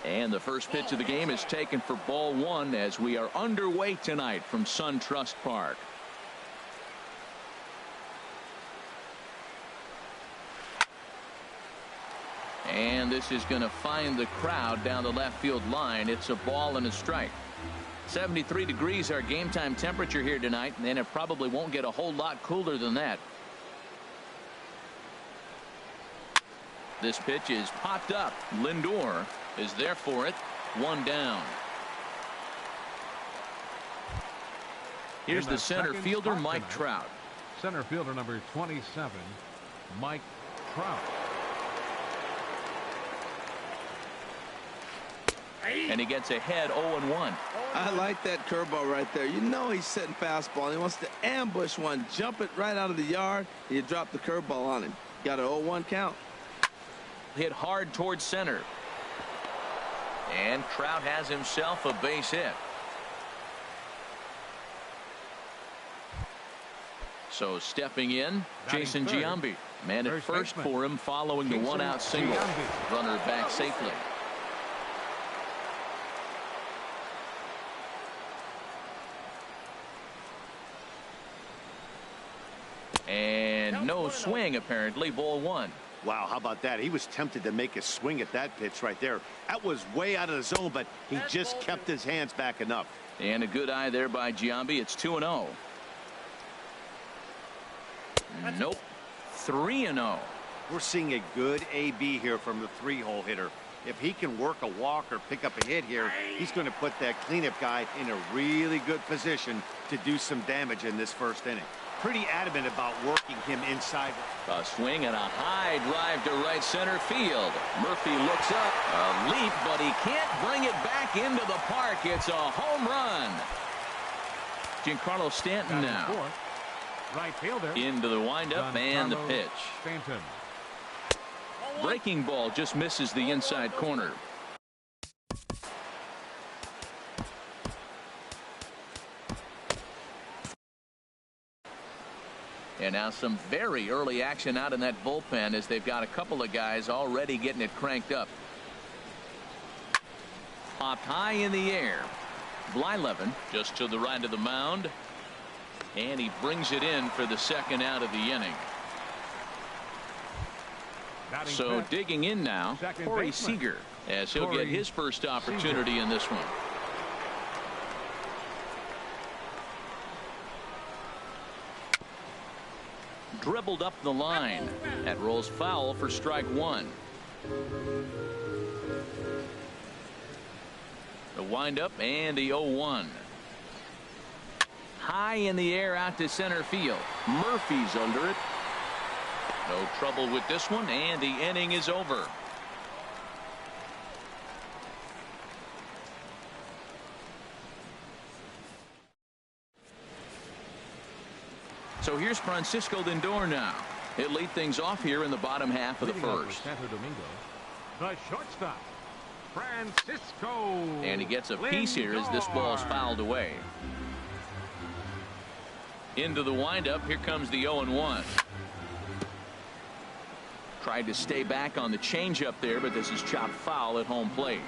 And the first pitch of the game is taken for ball one as we are underway tonight from SunTrust Park. And this is going to find the crowd down the left field line. It's a ball and a strike. 73 degrees our game time temperature here tonight, and it probably won't get a whole lot cooler than that. This pitch is popped up. Lindor is there for it. One down. Here's the center fielder, Mike Trout. Center fielder number 27, Mike Trout. And he gets ahead 0-1. I like that curveball right there. You know he's setting fastball. He wants to ambush one, jump it right out of the yard. You drop the curveball on him. Got an 0-1 count. Hit hard towards center. And Trout has himself a base hit. So stepping in, Jason Giambi. Man at first for him following the one-out single. Runner back safely. And no swing, apparently. Ball one. Wow, how about that? He was tempted to make a swing at that pitch right there. That was way out of the zone, but he just kept his hands back enough. And a good eye there by Giambi. It's 2-0. Nope. 3-0. We're seeing a good AB here from the three-hole hitter. If he can work a walk or pick up a hit here, he's going to put that cleanup guy in a really good position to do some damage in this first inning. Pretty adamant about working him inside. A swing and a high drive to right center field. Murphy looks up. A leap, but he can't bring it back into the park. It's a home run. Giancarlo Stanton now. Right fielder. Into the windup and the pitch. Stanton. Breaking ball just misses the inside corner. And now some very early action out in that bullpen as they've got a couple of guys already getting it cranked up. Popped high in the air. Blyleven just to the right of the mound. And he brings it in for the second out of the inning. So digging in now, Corey Seager, as he'll get his first opportunity in this one. Dribbled up the line. That rolls foul for strike one. The windup and the 0-1. High in the air out to center field. Murphy's under it. No trouble with this one, and the inning is over. So here's Francisco Lindor now. He'll lead things off here in the bottom half of the first. Santo Domingo, the shortstop, Francisco. And he gets a piece here as this ball's fouled away. Into the windup. Here comes the 0-1. Tried to stay back on the changeup there, but this is chopped foul at home plate.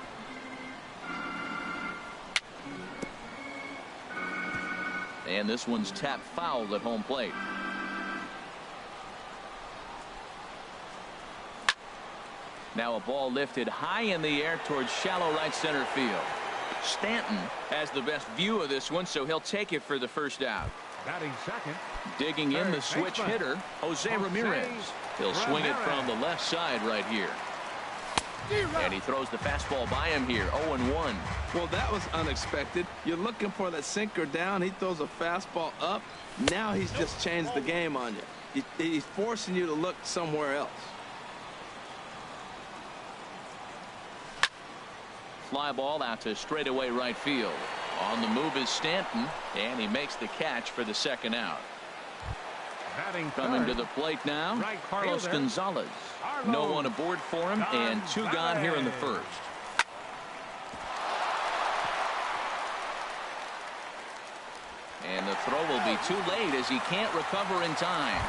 And this one's tapped foul at home plate. Now a ball lifted high in the air towards shallow right center field. Stanton has the best view of this one, so he'll take it for the first out. Batting second. Digging in the switch hitter, Jose Ramirez. He'll swing it from the left side right here. And he throws the fastball by him here. 0-1. Well, that was unexpected. You're looking for that sinker down. He throws a fastball up. Now he's just changed the game on you. He's forcing you to look somewhere else. Fly ball out to straightaway right field. On the move is Stanton, and he makes the catch for the second out. Coming to the plate now, Carlos Gonzalez. No one aboard for him, and two gone here in the first. And the throw will be too late as he can't recover in time.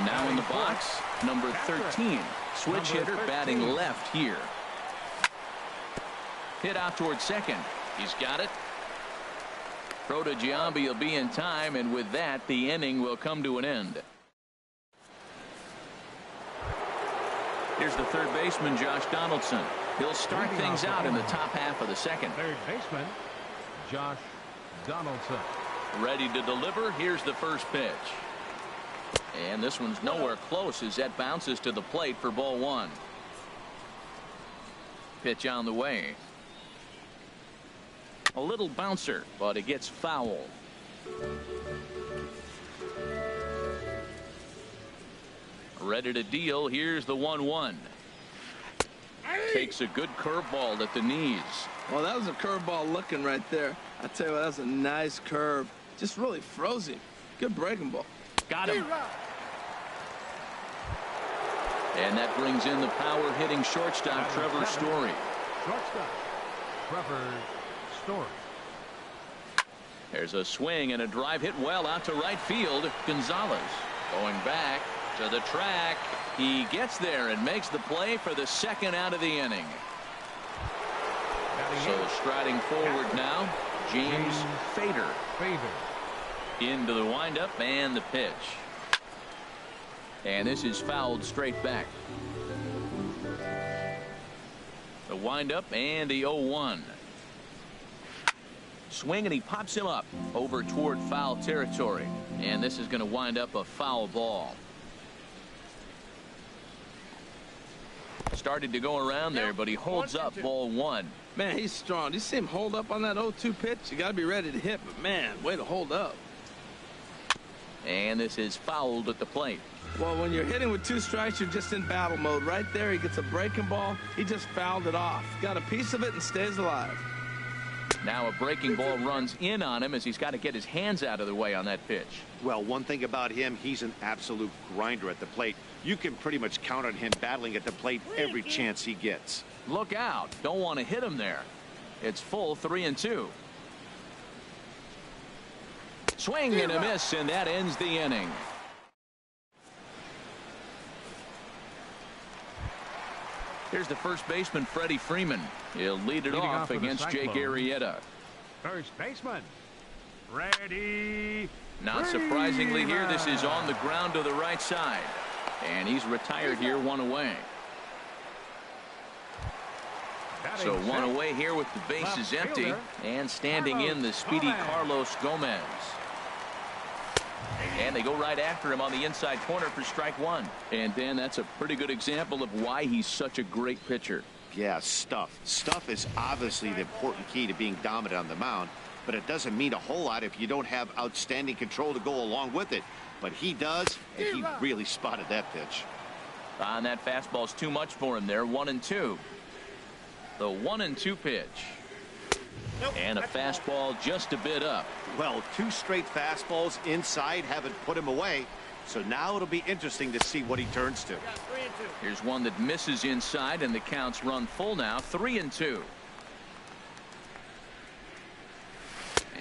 Now in the box, number 13. Switch hitter batting left here. Hit out towards second. He's got it. Throw to Giambi will be in time, and with that, the inning will come to an end. Here's the third baseman, Josh Donaldson. He'll start things out in the top half of the second. Third baseman, Josh Donaldson. Ready to deliver. Here's the first pitch. And this one's nowhere close as that bounces to the plate for ball one. Pitch on the way. A little bouncer, but it gets foul. Ready to deal. Here's the 1-1. Takes a good curveball at the knees. Well, that was a curveball looking right there. I tell you what, that was a nice curve. Just really froze him. Good breaking ball. Got him. And that brings in the power hitting shortstop, Trevor Story. Shortstop, Trevor Story. There's a swing and a drive hit well out to right field. Gonzalez going back to the track. He gets there and makes the play for the second out of the inning. So striding forward now, James Fader. Into the windup and the pitch. And this is fouled straight back. The windup and the 0-1. Swing and he pops him up over toward foul territory. And this is going to wind up a foul ball. Started to go around there, but he holds up ball one. Man, he's strong. You see him hold up on that 0-2 pitch? You got to be ready to hit, but man, way to hold up. And this is fouled at the plate. Well, when you're hitting with 2 strikes, you're just in battle mode. Right there, he gets a breaking ball. He just fouled it off. Got a piece of it and stays alive. Now a breaking ball runs in on him as he's got to get his hands out of the way on that pitch. Well, one thing about him, he's an absolute grinder at the plate. You can pretty much count on him battling at the plate every chance he gets. Look out. Don't want to hit him there. It's full 3-2. Swing and a miss, and that ends the inning. Here's the first baseman, Freddie Freeman. He'll lead it off against Jake Arrieta. First baseman, Freddie. Not surprisingly here, this is on the ground to the right side. And he's retired here, 1 away. So 1 away here with the bases empty. And standing in the speedy Carlos Gomez. And they go right after him on the inside corner for strike 1. And Dan, that's a pretty good example of why he's such a great pitcher. Yeah, stuff. Stuff is obviously the important key to being dominant on the mound, but it doesn't mean a whole lot if you don't have outstanding control to go along with it. But he does, and he really spotted that pitch. And that fastball's too much for him there. 1-2. The 1-2 pitch. And a fastball just a bit up. Well, 2 straight fastballs inside haven't put him away. So now it'll be interesting to see what he turns to. Here's one that misses inside, and the counts run full now. 3-2.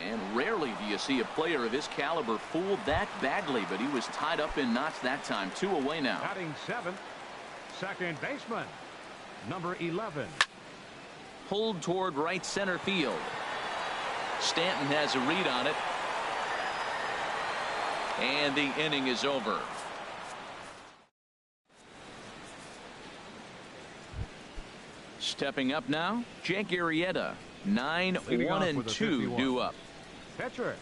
And rarely do you see a player of his caliber fooled that badly, but he was tied up in knots that time. 2 away now. Batting 7th, second baseman, number 11. Pulled toward right center field. Stanton has a read on it. And the inning is over. Stepping up now, Jake Arrieta. 9-1-2 due up. Pitcher,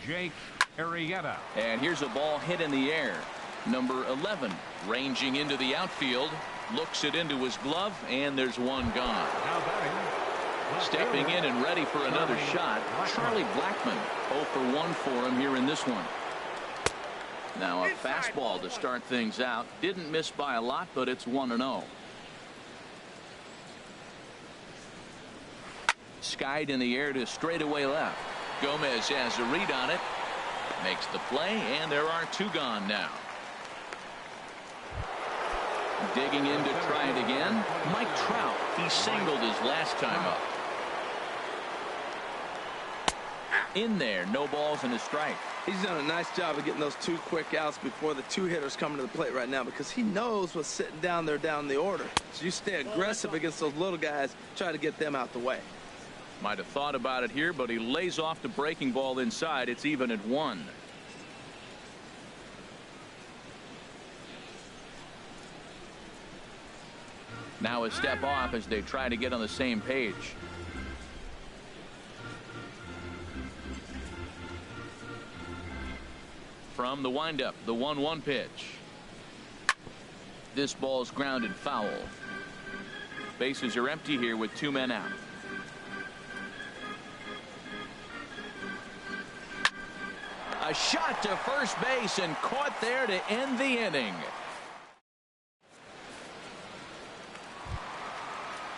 Jake Arrieta. And here's a ball hit in the air. Number 11 ranging into the outfield. Looks it into his glove, and there's one gone. Stepping in and ready for another shot, Charlie Blackmon. 0 for 1 for him here in this one. Now a fastball to start things out. Didn't miss by a lot, but it's 1-0. Skied in the air to straightaway left. Gomez has a read on it. Makes the play, and there are 2 gone now. Digging in to try it again, Mike Trout. He singled his last time up. In there, no balls and a strike. He's done a nice job of getting those 2 quick outs before the 2 hitters coming to the plate right now, because he knows what's sitting down there down the order. So you stay aggressive against those little guys, try to get them out the way. Might have thought about it here, but he lays off the breaking ball inside. It's even at 1. Now a step off as they try to get on the same page. From the windup, the 1-1 pitch. This ball's grounded foul. Bases are empty here with 2 men out. A shot to first base and caught there to end the inning.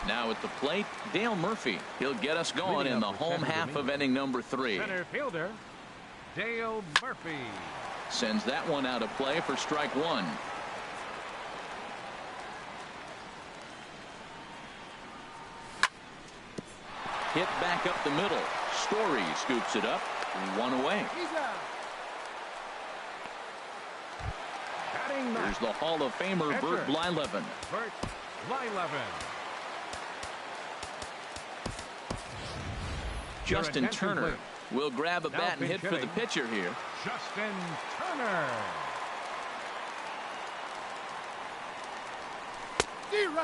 Now at the plate, Dale Murphy. He'll get us going in the home half of inning number 3. Center fielder, Dale Murphy. Sends that one out of play for strike 1. Hit back up the middle. Story scoops it up. 1 away. Here's the Hall of Famer Bert Blyleven. Bert Blyleven. Justin Turner will grab a bat and hit for the pitcher here. Justin Turner.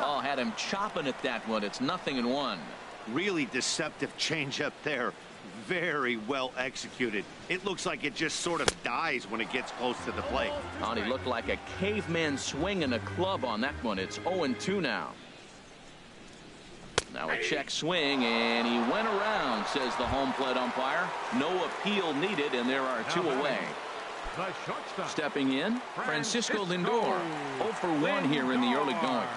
Oh, had him chopping at that one. It's 0-1. Really deceptive changeup there. Very well executed. It looks like it just sort of dies when it gets close to the plate. Oh, and he looked like a caveman swinging a club on that one. It's 0-2 now. Now a check swing, and he went around, says the home plate umpire. No appeal needed, and there are 2 away. The shortstop. Stepping in, Francisco Lindor. 0 for 1 here in the early going.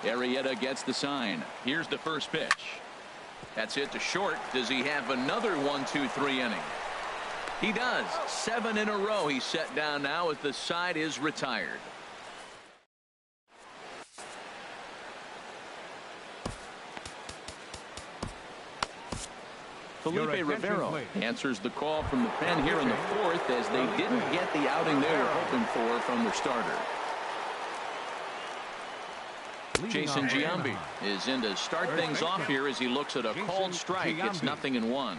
Arrieta gets the sign. Here's the first pitch. That's it to short. Does he have another 1-2-3 inning? He does. 7 in a row he's set down now as the side is retired. Felipe Rivero answers the call from the pen here in the 4th as they didn't get the outing they were hoping for from their starter. Jason Giambi is in to start things off here as he looks at a called strike. It's 0-1.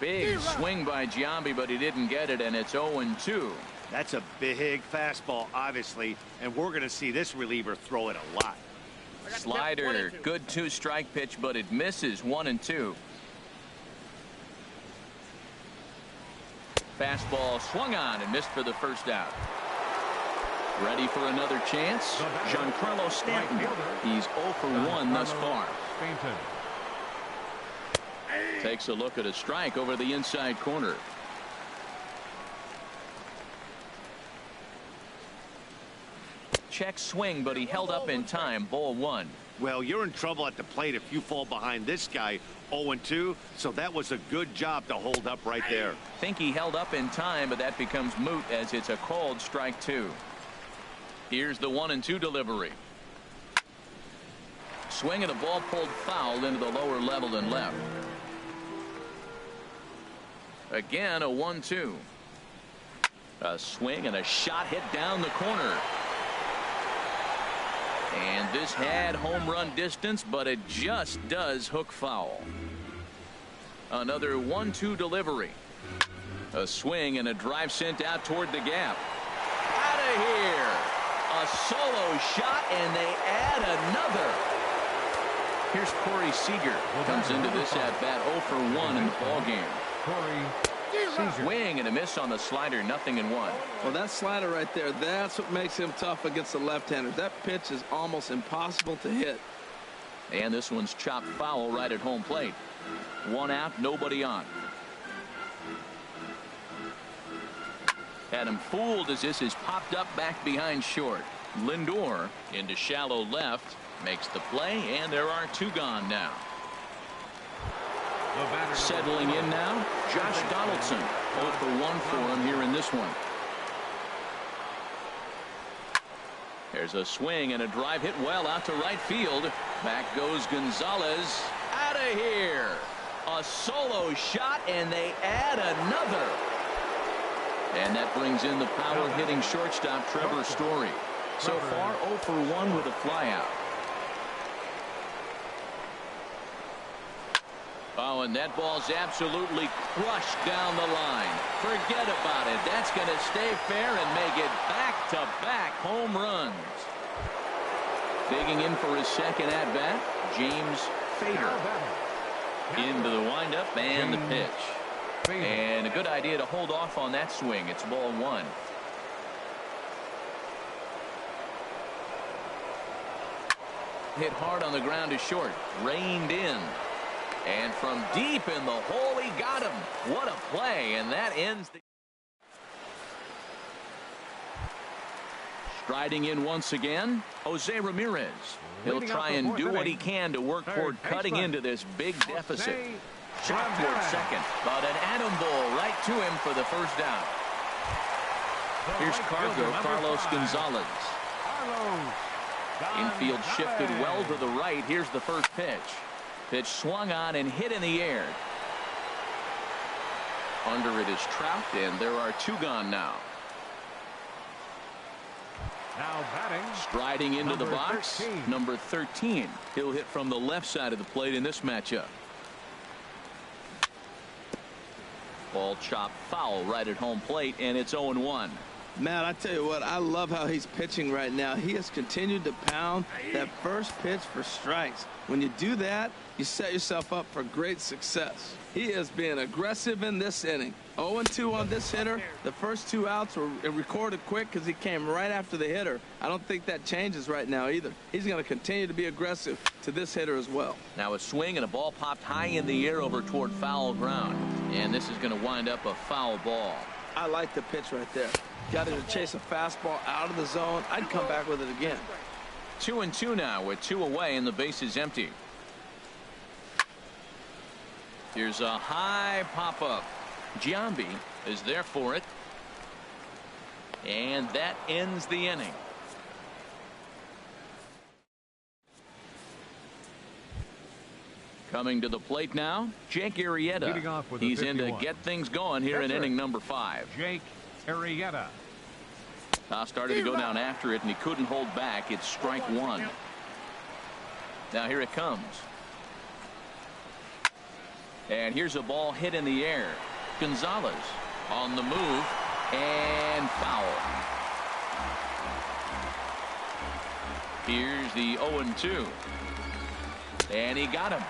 Big swing by Giambi, but he didn't get it, and it's 0-2. That's a big fastball, obviously, and we're going to see this reliever throw it a lot. Slider, good 2-strike pitch, but it misses. 1-2. Fastball swung on and missed for the first out. Ready for another chance? Giancarlo Stanton. He's 0 for 1 thus far. Takes a look at a strike over the inside corner. Check swing, but he held up in time. Ball 1. Well, you're in trouble at the plate if you fall behind this guy. 0-2, so that was a good job to hold up right there. Think he held up in time, but that becomes moot as it's a called strike 2. Here's the 1-2 delivery. Swing and a ball pulled foul into the lower level and left. Again a 1-2. A swing and a shot hit down the corner. And this had home run distance, but it just does hook foul. Another 1-2 delivery. A swing and a drive sent out toward the gap. Out of here. A solo shot, and they add another. Here's Corey Seager. Comes into this at bat 0 for 1 in the ball game. Swing and a miss on the slider. 0-1. Well, that slider right there, that's what makes him tough against the left-handers. That pitch is almost impossible to hit. And this one's chopped foul right at home plate. 1 out, nobody on. Had him fooled as this is popped up back behind short. Lindor into shallow left, makes the play, and there are 2 gone now. Settling in now, Josh Donaldson. 0 for 1 for him here in this one. There's a swing and a drive hit well out to right field. Back goes Gonzalez. Out of here. A solo shot, and they add another. And that brings in the power hitting shortstop Trevor Story. So far 0 for 1 with a flyout. Oh, and that ball's absolutely crushed down the line. Forget about it. That's going to stay fair and make it back-to-back home runs. Digging in for his second at-bat, James Fader. Into the windup and the pitch. And a good idea to hold off on that swing. It's ball 1. Hit hard on the ground to short. Reined in. And from deep in the hole, he got him. What a play, and that ends the... Striding in once again, Jose Ramirez. He'll try and do what he can to work toward cutting into this big deficit. Shot toward second, but an atom ball right to him for the first down. Here's Carlos Gonzalez. Infield shifted well to the right. Here's the first pitch. Pitch swung on and hit in the air. Under it is Trout, and there are 2 gone now. Now batting. Striding into the box, number 13. He'll hit from the left side of the plate in this matchup. Ball chopped foul right at home plate, and it's 0-1. Matt, I tell you what, I love how he's pitching right now. He has continued to pound that first pitch for strikes. When you do that, you set yourself up for great success. He is being aggressive in this inning. 0-2 on this hitter. The first 2 outs were recorded quick because he came right after the hitter. I don't think that changes right now either. He's going to continue to be aggressive to this hitter as well. Now a swing and a ball popped high in the air over toward foul ground. And this is going to wind up a foul ball. I like the pitch right there. Got him to chase a fastball out of the zone. I'd come back with it again. 2-2 now with 2 away and the base is empty. Here's a high pop-up. Giambi is there for it. And that ends the inning. Coming to the plate now, Jake Arrieta. He's in to get things going here in inning number 5. Jake Arrieta. Started to go down after it, and he couldn't hold back. It's strike 1. Now here it comes. And here's a ball hit in the air. Gonzalez on the move, and foul. Here's the 0-2. And he got him.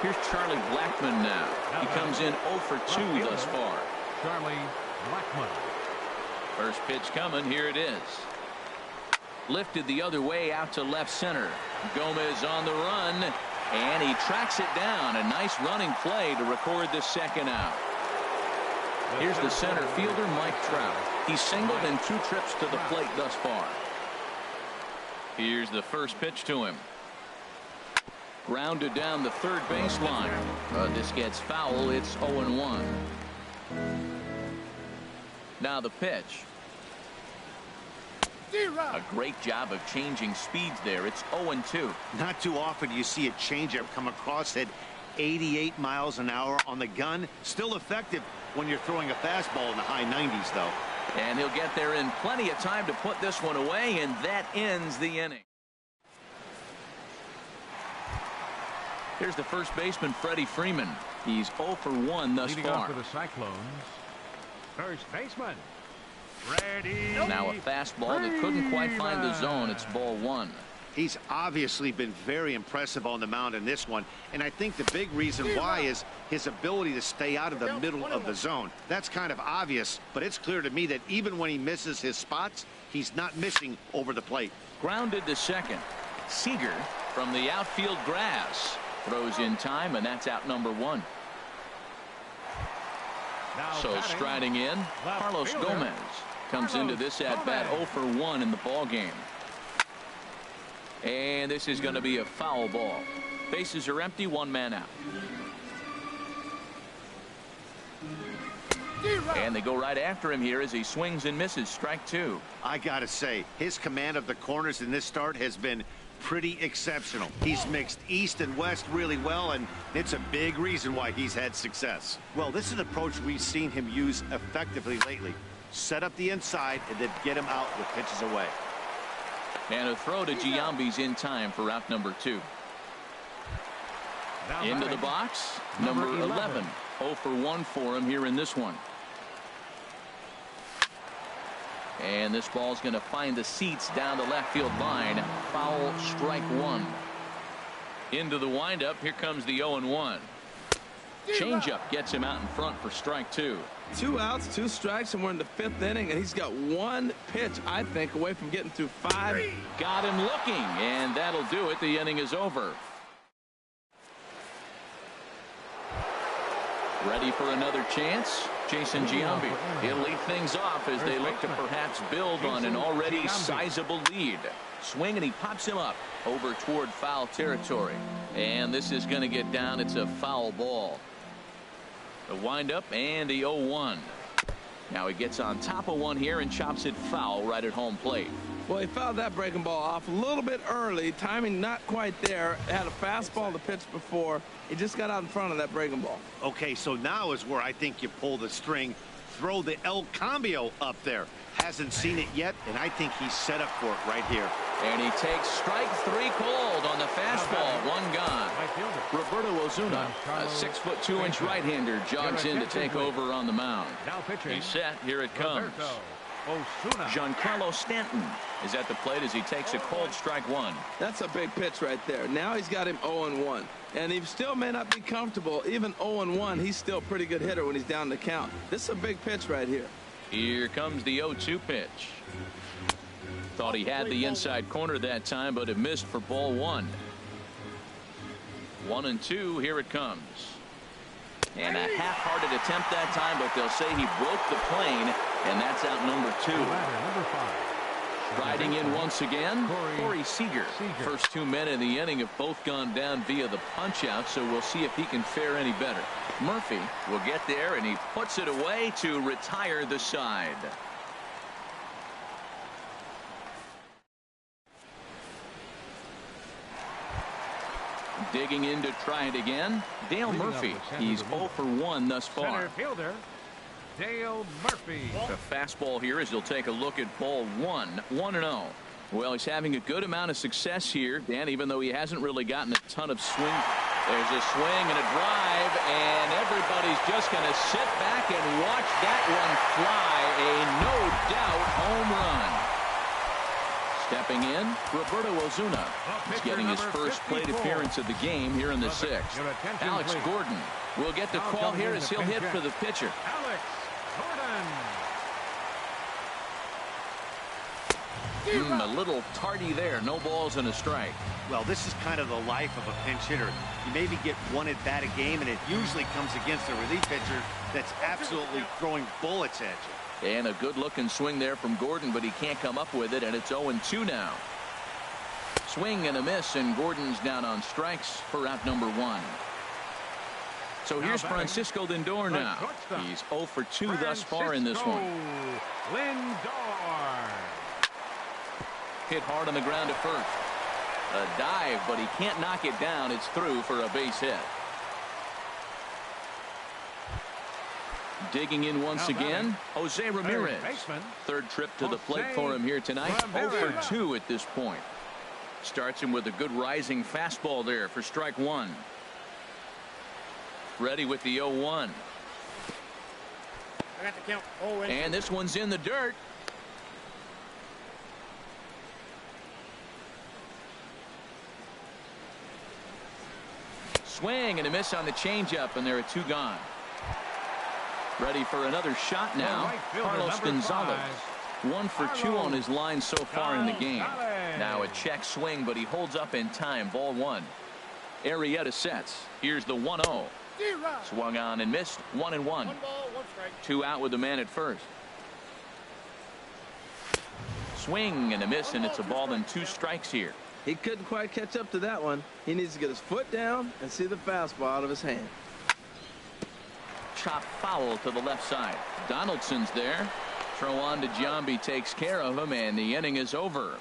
Here's Charlie Blackmon now. He comes in 0 for 2 thus far. Charlie Blackmon. First pitch coming. Here it is. Lifted the other way out to left center. Gomez on the run, and he tracks it down. A nice running play to record the second out. Here's the center fielder, Mike Trout. He's singled in 2 trips to the plate thus far. Here's the first pitch to him. Grounded down the third baseline. This gets foul. It's 0-1. Now the pitch. A great job of changing speeds there. It's 0-2. Not too often you see a changeup come across at 88 miles an hour on the gun. Still effective when you're throwing a fastball in the high 90s, though. And he'll get there in plenty of time to put this one away, and that ends the inning. Here's the first baseman, Freddie Freeman. He's 0 for 1 thus Leading far. off for the Cyclones, first baseman, Freddie. Now a fastball that couldn't quite find the zone. It's ball 1. He's obviously been very impressive on the mound in this one, and I think the big reason why is his ability to stay out of the middle of the zone. That's kind of obvious, but it's clear to me that even when he misses his spots, he's not missing over the plate. Grounded to second. Seager from the outfield grass throws in time, and that's out number 1. So striding in, Carlos Gomez comes into this at bat 0 for 1 in the ball game. And this is going to be a foul ball. Bases are empty, 1 man out. And they go right after him here as he swings and misses. Strike two. I gotta say, his command of the corners in this start has been pretty exceptional. He's mixed east and west really well, and it's a big reason why he's had success. Well, this is an approach we've seen him use effectively lately. Set up the inside and then get him out with pitches away. And a throw to Giambi's in time for out number two. Into the box, number 11. 0 for 1 for him here in this one. And this ball's going to find the seats down the left field line. Foul, strike one. Into the windup. Here comes the 0-1. Changeup gets him out in front for strike two. 2 outs, 2 strikes, and we're in the 5th inning, and he's got 1 pitch, I think, away from getting through 5. Got him looking, and that'll do it. The inning is over. Ready for another chance? Jason Giambi. He'll lead things off as they look to perhaps build on an already sizable lead. Swing, and he pops him up over toward foul territory. And this is going to get down. It's a foul ball. The windup and the 0-1. Now he gets on top of one here and chops it foul right at home plate. Well, he fouled that breaking ball off a little bit early. Timing not quite there. Had a fastball to pitch before. He just got out in front of that breaking ball. Okay, so now is where I think you pull the string. Throw the El Cambio up there. Hasn't seen it yet, and I think he's set up for it right here. And he takes strike 3 cold on the fastball. 1 gone. Roberto Ozuna, a 6'2" right-hander, jogs in to take over on the mound. He's set. Here it comes. Giancarlo Stanton is at the plate as he takes a cold strike 1. That's a big pitch right there. Now he's got him 0-1. And he still may not be comfortable. Even 0-1, he's still a pretty good hitter when he's down the count. This is a big pitch right here. Here comes the 0-2 pitch. Thought he had the inside corner that time, but it missed for ball 1. 1-2. Here it comes. And a half-hearted attempt that time, but they'll say he broke the plane, and that's out number 2. Riding in once again, Corey Seager. First 2 men in the inning have both gone down via the punch-out, so we'll see if he can fare any better. Murphy will get there, and he puts it away to retire the side. Digging in to try it again, Dale Murphy. He's 0 for 1 thus far. Center fielder, Dale Murphy. A fastball here as he'll take a look at ball 1. 1-0. Well, he's having a good amount of success here, Dan, even though he hasn't really gotten a ton of swing. There's a swing and a drive, and everybody's just going to sit back and watch that one fly. A no-doubt home run. Stepping in, Roberto Ozuna. He's getting his first plate appearance of the game here in the 6th. Alex Gordon will get the call here as he'll hit for the pitcher. Alex Gordon. A little tardy there. No balls and a strike. Well, this is kind of the life of a pinch hitter. You maybe get 1 at bat a game, and it usually comes against a relief pitcher that's absolutely throwing bullets at you. And a good-looking swing there from Gordon, but he can't come up with it, and it's 0-2 now. Swing and a miss, and Gordon's down on strikes for out number 1. So here's Francisco Lindor now. He's 0 for 2 thus far in this one. Lindor. Hit hard on the ground at first. A dive, but he can't knock it down. It's through for a base hit. Digging in once again, Jose Ramirez. Third trip to the plate for him here tonight. 0 for 2 at this point. Starts him with a good rising fastball there for strike 1. Ready with the 0-1. I got the count. And this one's in the dirt. Swing and a miss on the changeup, and there are 2 gone. Ready for another shot now. Carlos Gonzalez. 1 for 2 on his line so far in the game. Now a check swing, but he holds up in time. Ball 1. Arrieta sets. Here's the 1-0. Swung on and missed. 1-1. 1 ball, 1 strike. 2 out with the man at first. Swing and a miss, and it's a ball and 2 strikes here. He couldn't quite catch up to that one. He needs to get his foot down and see the fastball out of his hand. chop foul to the left side. Donaldson's there. Throw on to Giambi, takes care of him, and the inning is over.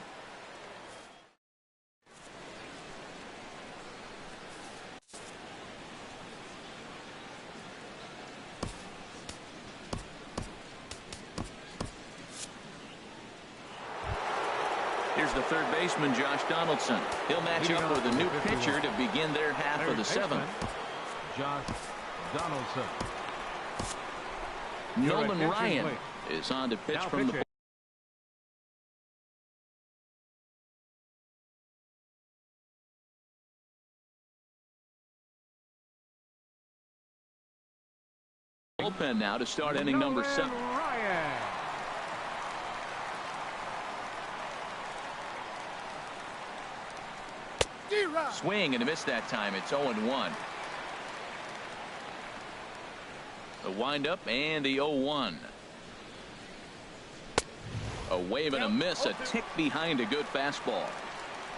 Here's the third baseman, Josh Donaldson. He'll match up with a new pitcher to begin their half of the seventh. Josh Donaldson. Nolan Ryan is on to pitch from the bullpen now to start inning number 7. Swing and a miss that time. It's 0-1. The windup and the 0-1. A wave and a miss, a tick behind a good fastball.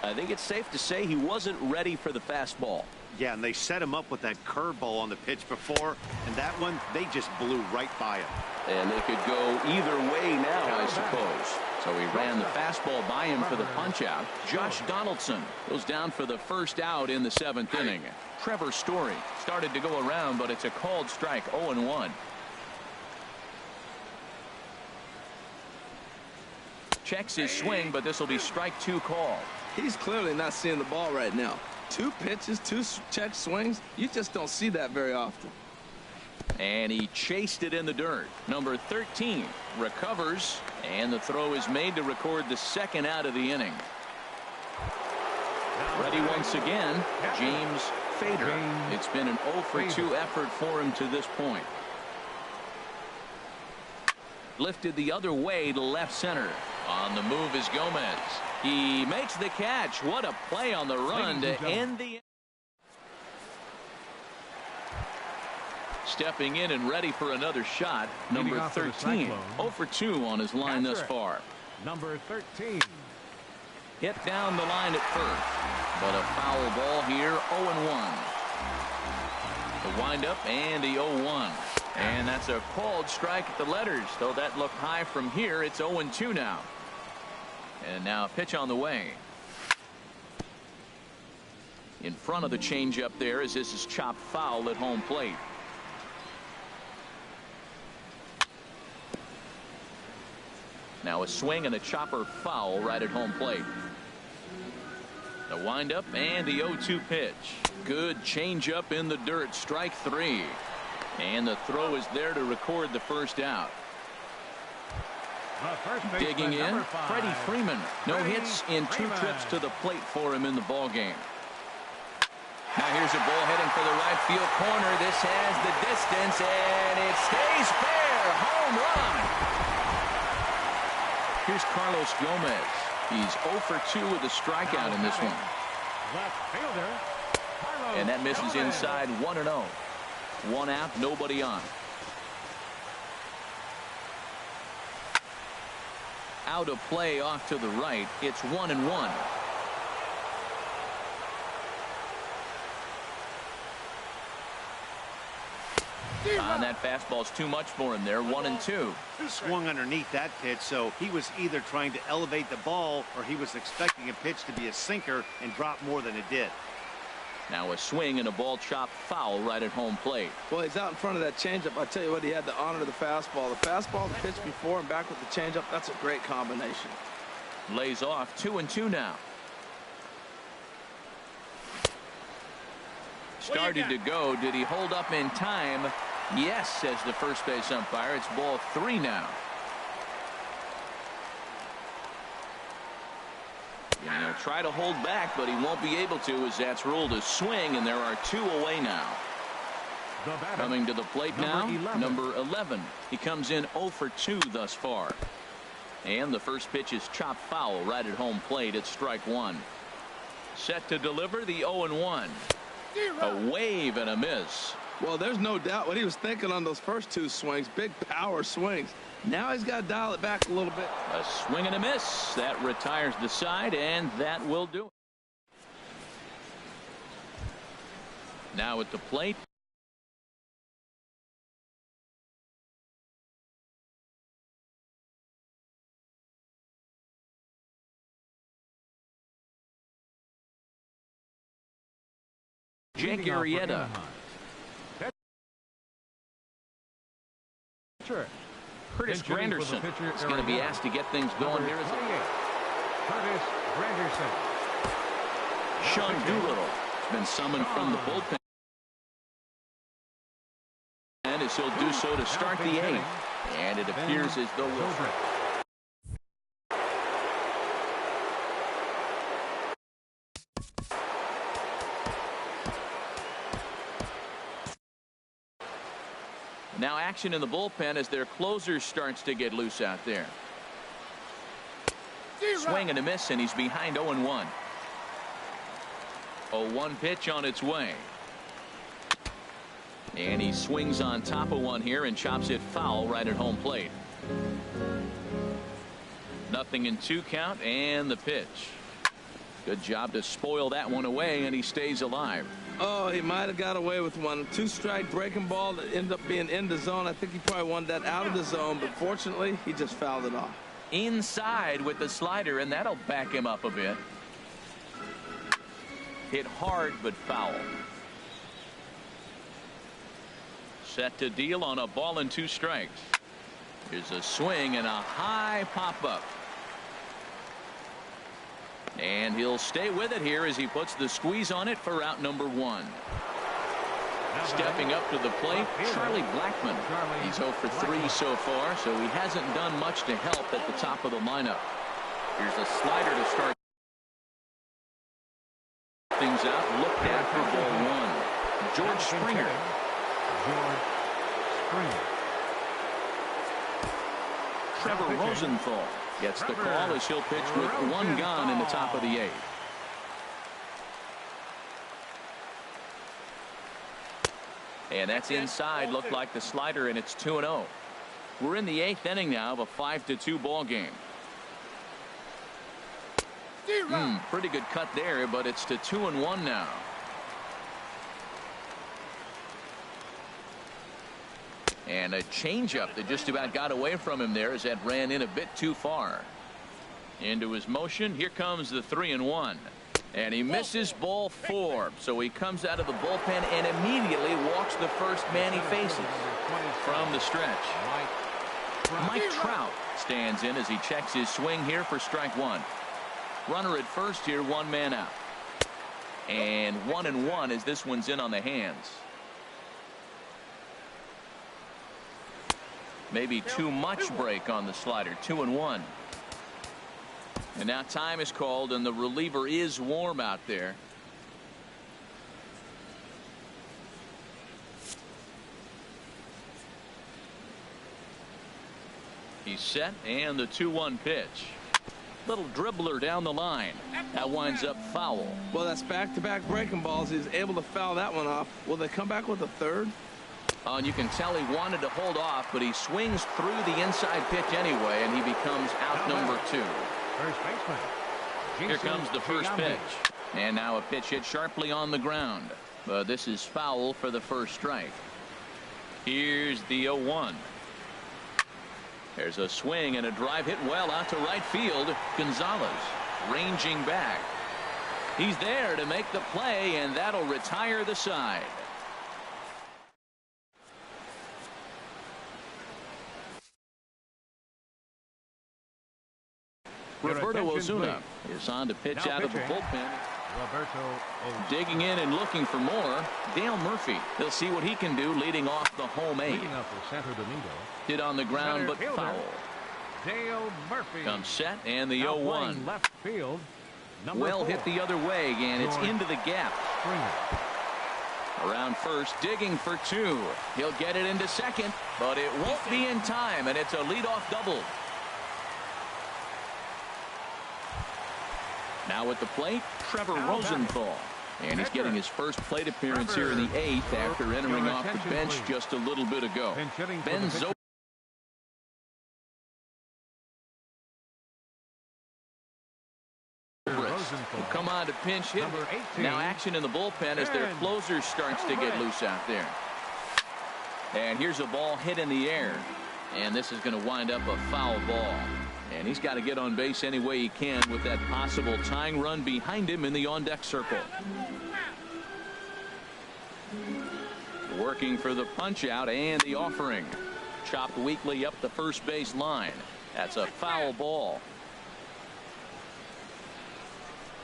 I think it's safe to say he wasn't ready for the fastball. Yeah, and they set him up with that curveball on the pitch before, and that one, they just blew right by him. And it could go either way now, I suppose. So he ran the fastball by him for the punch out. Josh Donaldson goes down for the first out in the 7th inning. Trevor Story started to go around, but it's a called strike. 0-1. Checks his swing, but this will be strike 2 call. He's clearly not seeing the ball right now. 2 pitches, 2 check swings. You just don't see that very often. And he chased it in the dirt. Number 13 recovers, and the throw is made to record the second out of the inning. Ready once again, James Fader. It's been an 0-for-2 effort for him to this point. Lifted the other way to left center. On the move is Gomez. He makes the catch. What a play on the run to end the. Stepping in and ready for another shot. Number 13. 0-for-2 on his line thus far. Number 13. Hit down the line at first. But a foul ball here. 0-1. The windup and the 0-1. And that's a called strike at the letters. Though that looked high from here, it's 0-2 now. And now a pitch on the way. In front of the changeup there as this is chopped foul at home plate. Now a swing and a chopper foul right at home plate. The windup and the 0-2 pitch. Good changeup in the dirt. Strike 3. And the throw is there to record the first out. Digging in, Freddie Freeman. No hits in 2 trips to the plate for him in the ball game. Now here's a ball heading for the right field corner. This has the distance, and it stays fair. Home run. Here's Carlos Gomez. He's 0-for-2 with a strikeout in this one. Left fielder. And that misses inside 1-0. 1 out, nobody on. Out of play off to the right. It's 1-1. And that fastball's too much for him there. 1-2. Swung underneath that pitch, so he was either trying to elevate the ball or he was expecting a pitch to be a sinker and drop more than it did. Now a swing and a ball chopped foul right at home plate. Well, he's out in front of that changeup. I tell you what, he had to honor the fastball. The fastball, the pitch before and back with the changeup, that's a great combination. Lays off. 2-2 now. Started to go. Did he hold up in time? Yes, says the first base umpire. It's ball 3 now. And he'll try to hold back, but he won't be able to as that's ruled a swing, and there are 2 away now. Coming to the plate now, number 11. He comes in 0-for-2 thus far. And the first pitch is chopped foul right at home plate. It's strike 1. Set to deliver the 0-1. A wave and a miss. Well, there's no doubt what he was thinking on those first 2 swings. Big power swings. Now he's got to dial it back a little bit. A swing and a miss. That retires the side, and that will do it. Now at the plate, Jake Leading off for Arrieta. Anaheim. Pitcher. Curtis Pinch hitting for the Granderson pitcher, is going to be Arrieta. asked to get things going Number here. 28, Curtis Granderson. Sean Doolittle has been summoned from the bullpen. And as he'll do so to start the eighth. And it appears as though we'll... Now action in the bullpen as their closer starts to get loose out there. Swing and a miss, and he's behind 0-1. 0-1 pitch on its way. And he swings on top of one here and chops it foul right at home plate. 0-2 count, and the pitch. Good job to spoil that one away, and he stays alive. Oh, he might have got away with one. 2-strike breaking ball that ended up being in the zone. I think he probably wanted that out of the zone, but fortunately, he just fouled it off. Inside with the slider, and that'll back him up a bit. Hit hard, but foul. Set to deal on a ball and 2 strikes. Here's a swing and a high pop-up. And he'll stay with it here as he puts the squeeze on it for out number 1. Stepping up to the plate, Charlie Blackmon. He's 0 for 3 so far, so he hasn't done much to help at the top of the lineup. Here's a slider to start things out. Looked at for ball 1. George Springer. Trevor Rosenthal gets the call as he'll pitch with 1 gone in the top of the 8th. And that's inside. Looked like the slider, and it's 2-0. We're in the 8th inning now of a 5-2 ball game. Pretty good cut there, but it's to 2-1 now. And a changeup that just about got away from him there as that ran in a bit too far. Into his motion. Here comes the 3-1. And he misses ball 4. So he comes out of the bullpen and immediately walks the first man he faces from the stretch. Mike Trout stands in as he checks his swing here for strike 1. Runner at first here, 1 man out. And 1-1 as this one's in on the hands. Maybe too much break on the slider. 2-1. And now time is called, and the reliever is warm out there. He's set, and the 2-1 pitch. Little dribbler down the line. That winds up foul. Well, that's back-to-back breaking balls. He's able to foul that one off. Will they come back with a third? And you can tell he wanted to hold off, but he swings through the inside pitch anyway, and he becomes out number 2. First baseman. Here comes the first pitch. And now a pitch hit sharply on the ground. But this is foul for the first strike. Here's the 0-1. There's a swing and a drive hit well out to right field. Gonzalez ranging back. He's there to make the play, and that'll retire the side. Roberto Osuna is on to pitch out of the bullpen. Digging in and looking for more. Dale Murphy. They'll see what he can do leading off the home 8. Hit on the ground, but foul. Dale Murphy Comes set, and the 0-1. Left field. Well hit the other way, and it's into the gap. Around first, digging for 2. He'll get it into second, but it won't be in time, and it's a leadoff double. Now at the plate, Trevor Rosenthal. And he's getting his first plate appearance here in the 8th after entering off the bench just a little bit ago. Ben Zobrist will come on to pinch hit. Now action in the bullpen as their closer starts to get loose out there. And here's a ball hit in the air. And this is going to wind up a foul ball. And he's got to get on base any way he can with that possible tying run behind him in the on-deck circle. Working for the punch out and the offering. Chopped weakly up the first base line. That's a foul ball.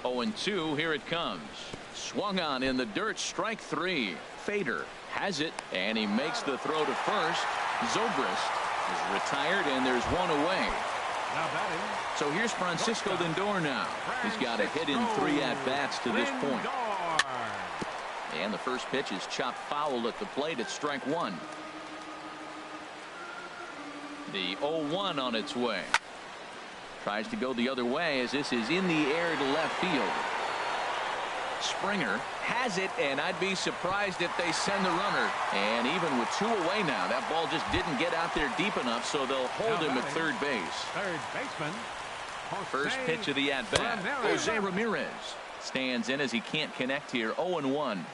0-2. Here it comes. Swung on in the dirt. Strike three. Fader has it, and he makes the throw to first. Zobrist is retired, and there's one away. So here's Francisco Lindor now. He's got a hit in 3 at-bats to this point. And the first pitch is chopped foul at the plate at strike one. The 0-1 on its way. Tries to go the other way as this is in the air to left field. Springer has it, and I'd be surprised if they send the runner. And even with 2 away now, that ball just didn't get out there deep enough, so they'll hold him at third base. Third baseman. First pitch of the at-bat. Jose Ramirez stands in as he can't connect here. 0-1.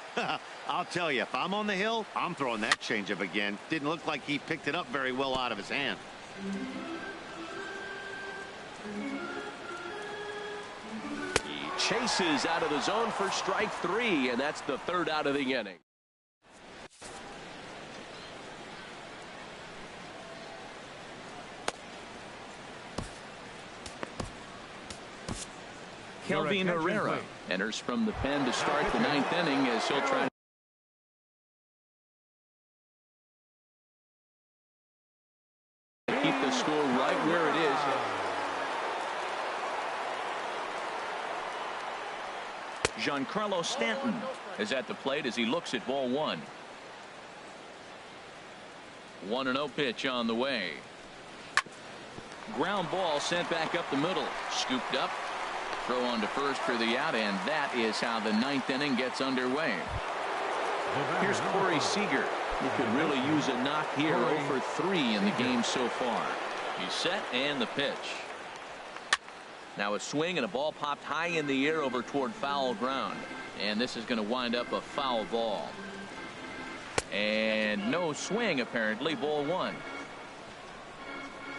I'll tell you, if I'm on the hill, I'm throwing that changeup again. Didn't look like he picked it up very well out of his hand. He chases out of the zone for strike three, and that's the third out of the inning. Kelvin Herrera enters from the pen to start the 9th inning as he'll try to keep the score right where it is. Giancarlo Stanton is at the plate as he looks at ball one. 1-0 pitch on the way. Ground ball sent back up the middle. Scooped up. Throw on to first for the out, and that is how the 9th inning gets underway. Here's Corey Seager, who could really use a knock here. 0 for 3 in the game so far. He's set, and the pitch. Now a swing, and a ball popped high in the air over toward foul ground. And this is going to wind up a foul ball. And no swing, apparently. Ball one.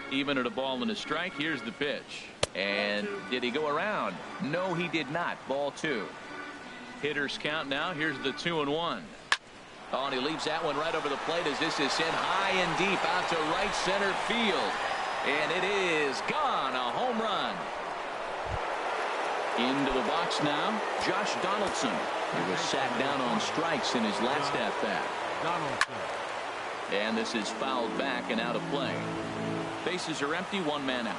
Even at a ball and a strike, here's the pitch. And did he go around? No, he did not. Ball two. Hitters count now. Here's the 2-1. Oh, and he leaves that one right over the plate as this is sent high and deep out to right center field. And it is gone. A home run. Into the box now, Josh Donaldson. He was sat down on strikes in his last at-bat. And this is fouled back and out of play. Bases are empty, 1 man out.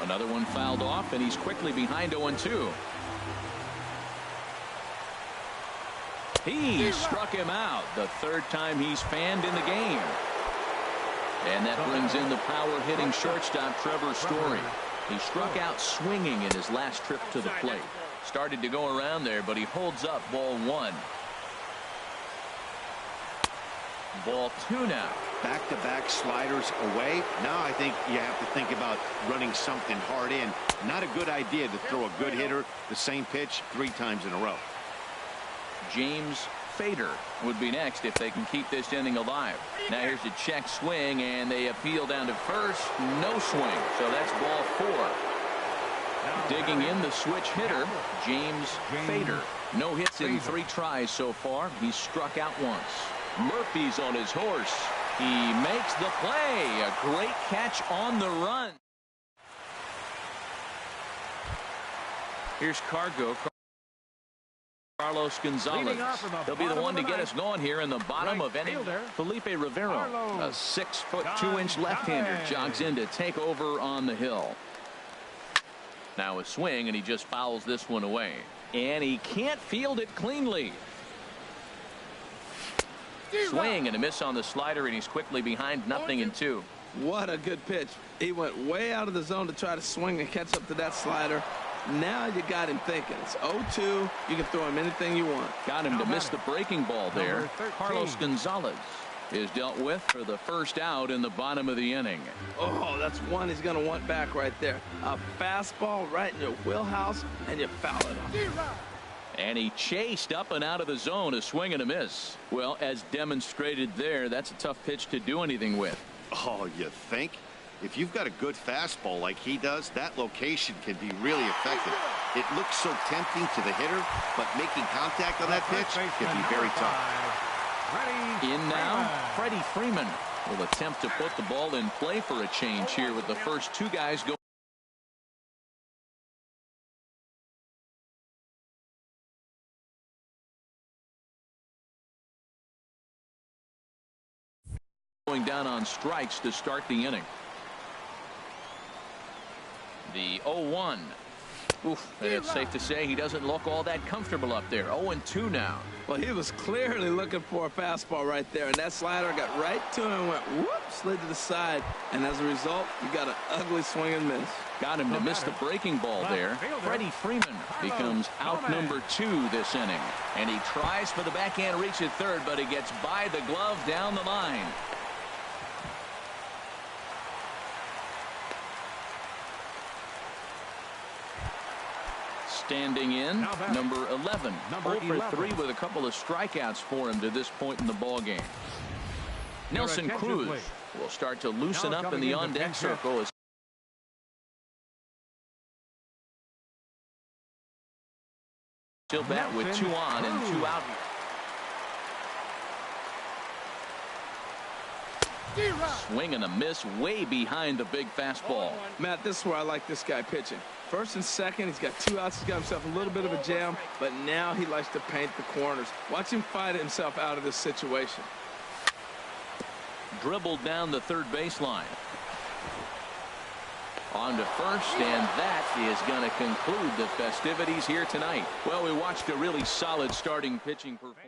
Another one fouled off, and he's quickly behind 0-2. He struck him out. The third time he's fanned in the game. And that brings in the power-hitting shortstop Trevor Story. He struck out swinging in his last trip to the plate. Started to go around there, but he holds up ball one. Ball two now. Back-to-back sliders away. Now I think you have to think about running something hard in. Not a good idea to throw a good hitter the same pitch 3 times in a row. James Fader would be next if they can keep this inning alive. Now here's a check swing, and they appeal down to first. No swing. So that's ball 4. Digging in the switch hitter, James Fader. No hits in 3 tries so far. He's struck out once. Murphy's on his horse. He makes the play. A great catch on the run. Here's Cargo. Carlos Gonzalez. He'll be the one to get us going here in the bottom of inning. Felipe Rivero, a 6'2" left-hander, jogs in to take over on the hill. Now a swing, and he just fouls this one away. And he can't field it cleanly. Swing and a miss on the slider, and he's quickly behind 0-2. What a good pitch. He went way out of the zone to try to swing and catch up to that slider. Now you got him thinking. It's 0-2. You can throw him anything you want. Got him to miss the breaking ball there. Carlos Gonzalez is dealt with for the first out in the bottom of the inning. Oh, that's one he's going to want back right there. A fastball right in your wheelhouse, and you foul it off. And he chased up and out of the zone, a swing and a miss. Well, as demonstrated there, that's a tough pitch to do anything with. Oh, you think? If you've got a good fastball like he does, that location can be really effective. It looks so tempting to the hitter, but making contact on that pitch can be very tough. In now, Freddie Freeman will attempt to put the ball in play for a change here with the first two guys going down on strikes to start the inning. The 0-1. Oof, and it's safe to say he doesn't look all that comfortable up there. 0-2 now. Well, he was clearly looking for a fastball right there, and that slider got right to him and went whoop, slid to the side, and as a result, you got an ugly swing and miss. Got him to miss the breaking ball there. Freddie Freeman becomes out number 2 this inning, and he tries for the backhand reach at third, but he gets by the glove down the line. Standing in, number 11. 0 for 3 with a couple of strikeouts for him to this point in the ball game. Nelson Cruz will start to loosen up in the on-deck circle as he'll bat with 2 on and 2 out. Swing and a miss way behind the big fastball. Matt, this is where I like this guy pitching. First and second, he's got 2 outs. He's got himself a little bit of a jam, but now he likes to paint the corners. Watch him fight himself out of this situation. Dribbled down the third baseline. On to first, and that is going to conclude the festivities here tonight. Well, we watched a really solid starting pitching performance.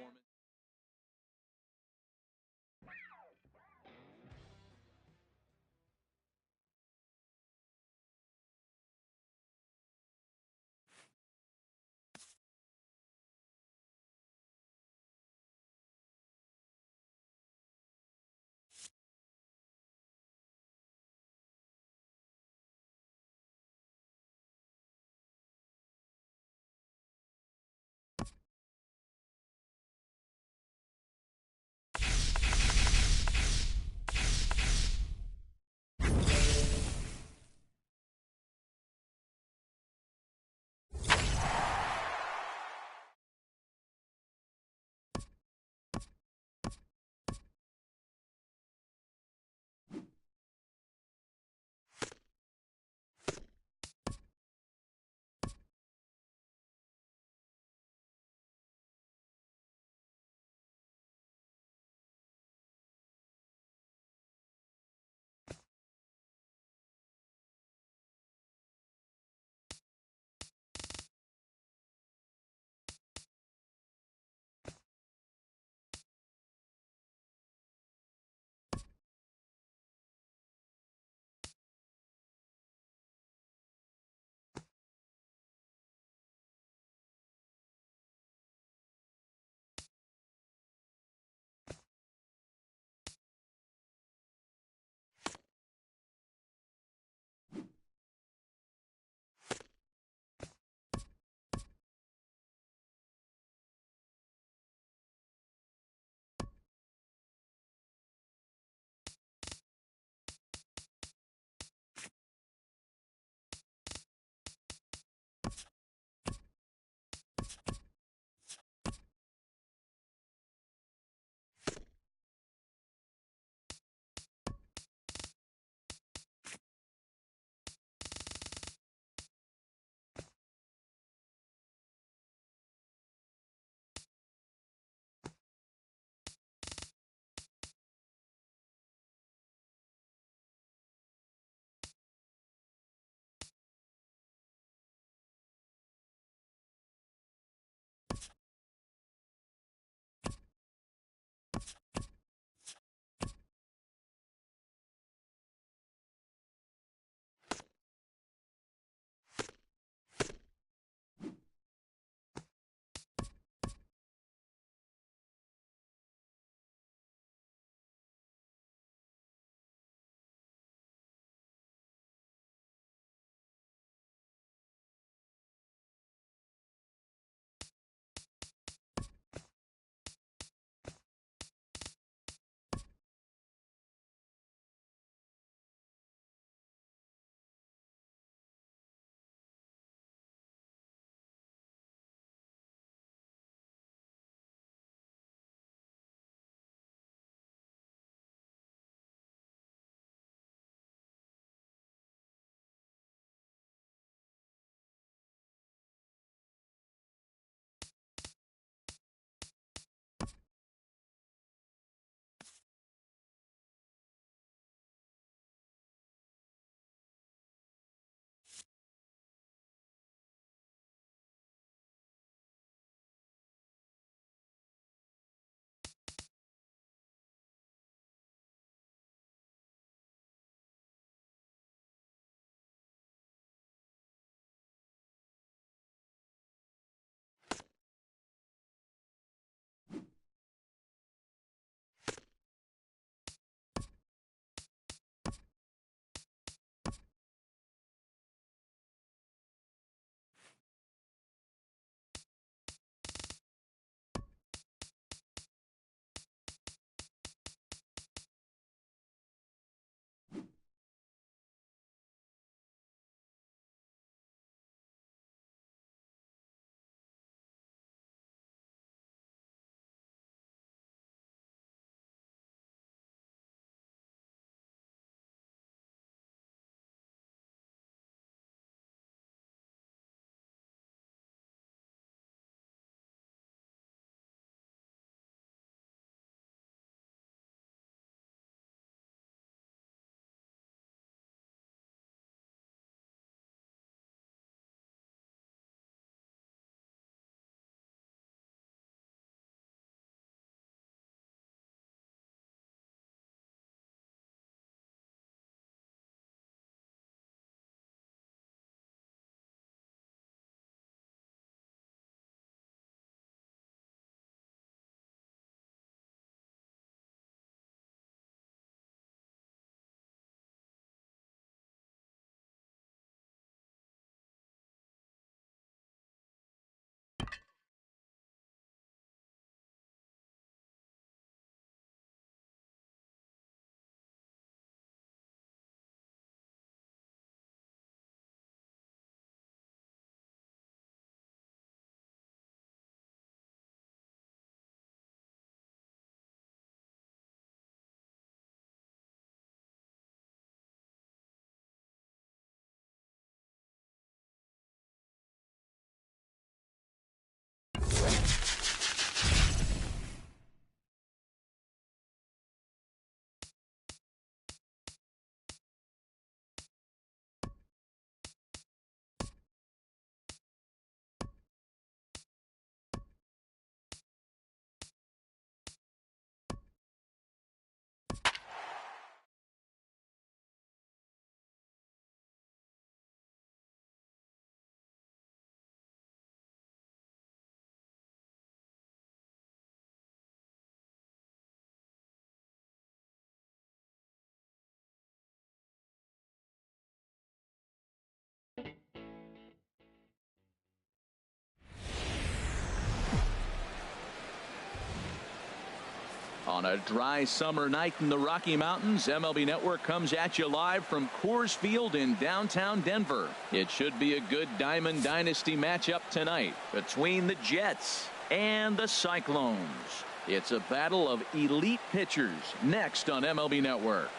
On a dry summer night in the Rocky Mountains, MLB Network comes at you live from Coors Field in downtown Denver. It should be a good Diamond Dynasty matchup tonight between the Jets and the Cyclones. It's a battle of elite pitchers next on MLB Network.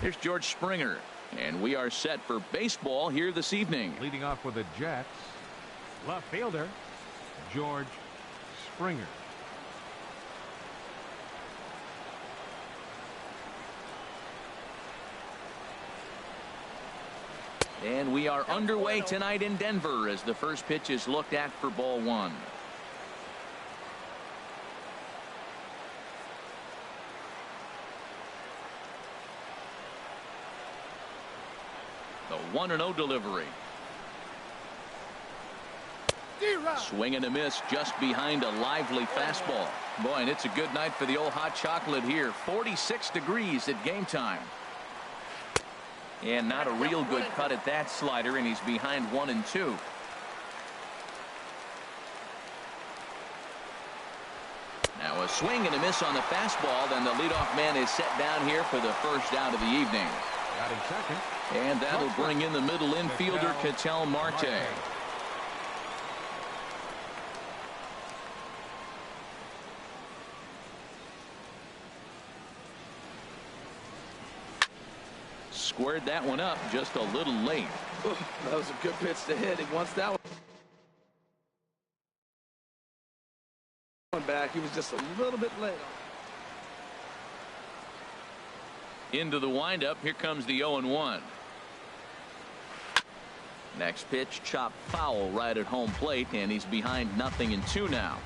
Here's George Springer, and we are set for baseball here this evening. Leading off with the Jets, left fielder George Springer. And we are underway tonight in Denver as the first pitch is looked at for ball one. The 1-0 delivery. Swing and a miss just behind a lively fastball. Boy, and it's a good night for the old hot chocolate here. 46 degrees at game time. And not a real good cut at that slider, and he's behind 1-2. Now a swing and a miss on the fastball. Then the leadoff man is set down here for the first out of the evening. Batting second. And that'll bring in the middle infielder, Ketel Marte. Squared that one up just a little late. Ooh, that was a good pitch to hit. He wants that one back. He was just a little bit late. Into the windup. Here comes the 0-1. Next pitch, chopped foul right at home plate, and he's behind 0-2 now.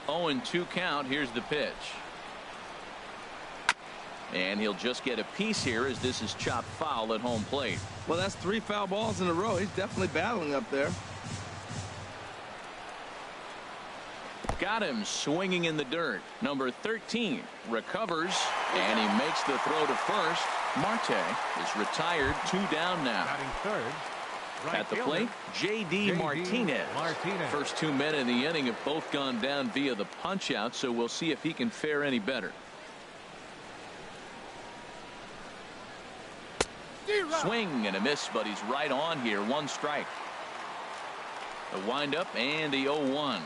Oh, 0-2 count. Here's the pitch. And he'll just get a piece here as this is chopped foul at home plate. Well, that's 3 foul balls in a row. He's definitely battling up there. Got him swinging in the dirt. Number 13 recovers, and he makes the throw to first. Marte is retired, 2 down now. Batting third. Right At the fielder, plate, J.D. Martinez. First 2 men in the inning have both gone down via the punch out, so we'll see if he can fare any better. Swing and a miss, but he's right on here. 1 strike. The windup and the 0-1.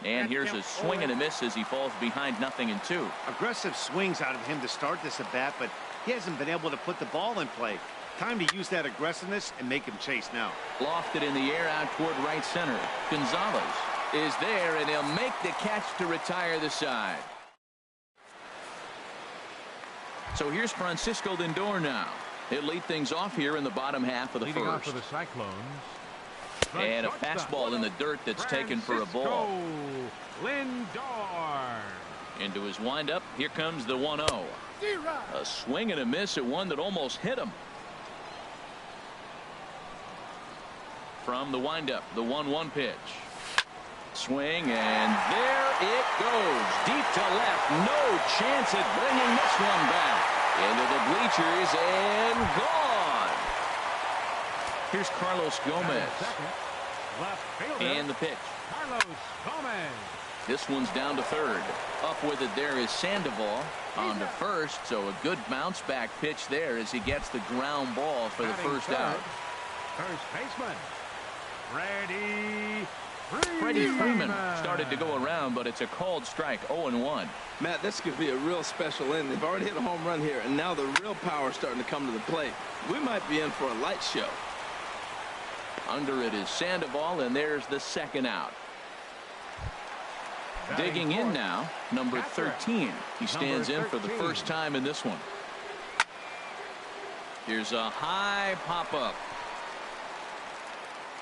And here's a swing and a miss as he falls behind 0-2. Aggressive swings out of him to start this at bat, but he hasn't been able to put the ball in play. Time to use that aggressiveness and make him chase now. Lofted in the air out toward right center. Gonzalez is there, and he'll make the catch to retire the side. So here's Francisco Lindor now. He'll lead things off here in the bottom half of the Leading first. off for the Cyclones. And a fastball in the dirt that's taken for a ball. Lindor. Into his windup. Here comes the 1-0. A swing and a miss at one that almost hit him. From the windup, the 1-1 pitch. Swing, and there it goes. Deep to left. No chance at bringing this one back. Into the bleachers and gone. Here's Carlos Gomez. And the pitch. Carlos Gomez. This one's down to third. Up with it there is Sandoval on to first. So a good bounce back pitch there as he gets the ground ball for the first out. First baseman. Freddie Freeman started to go around, but it's a called strike. 0-1. Matt, this could be a real special inning. They've already hit a home run here, and now the real power is starting to come to the plate. We might be in for a light show. Under it is Sandoval, and there's the second out. Digging in now, number 13. He stands in for the first time in this one. Here's a high pop-up.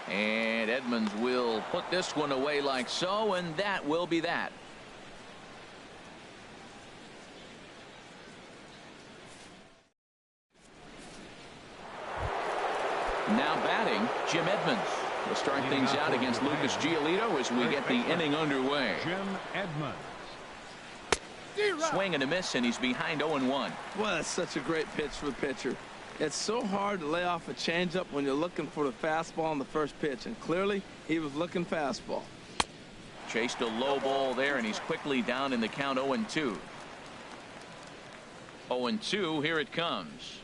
And Edmonds will put this one away like so, and that will be that. Now batting, Jim Edmonds will start things out against Lucas Giolito as we get the inning underway. Jim Edmonds. Swing and a miss, and he's behind 0-1. Well, that's such a great pitch for the pitcher. It's so hard to lay off a changeup when you're looking for the fastball on the first pitch, and clearly he was looking fastball. Chased a low ball there, and he's quickly down in the count 0-2. 0-2, here it comes.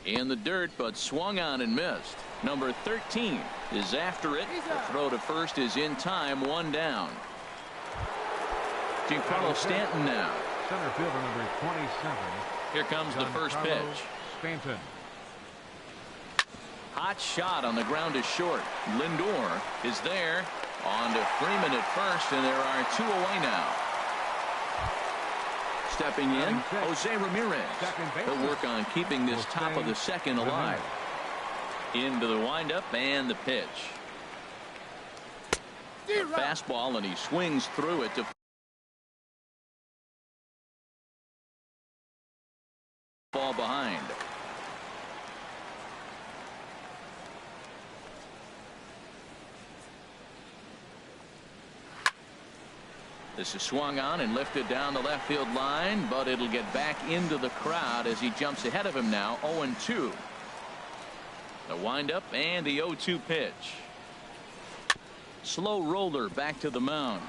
In the dirt, but swung on and missed. Number 13 is after it. The throw to first is in time, 1 down. Giancarlo Stanton now. Center fielder number 27. Here comes the first Giancarlo pitch. Stanton. Hot shot on the ground is short. Lindor is there. On to Freeman at first, and there are 2 away now. Stepping in, Jose Ramirez. He'll work on keeping this top of the second alive. Into the windup and the pitch. A fastball, and he swings through it to fall behind. This is swung on and lifted down the left field line, but it'll get back into the crowd as he jumps ahead of him now. 0-2. The windup and the 0-2 pitch. Slow roller back to the mound.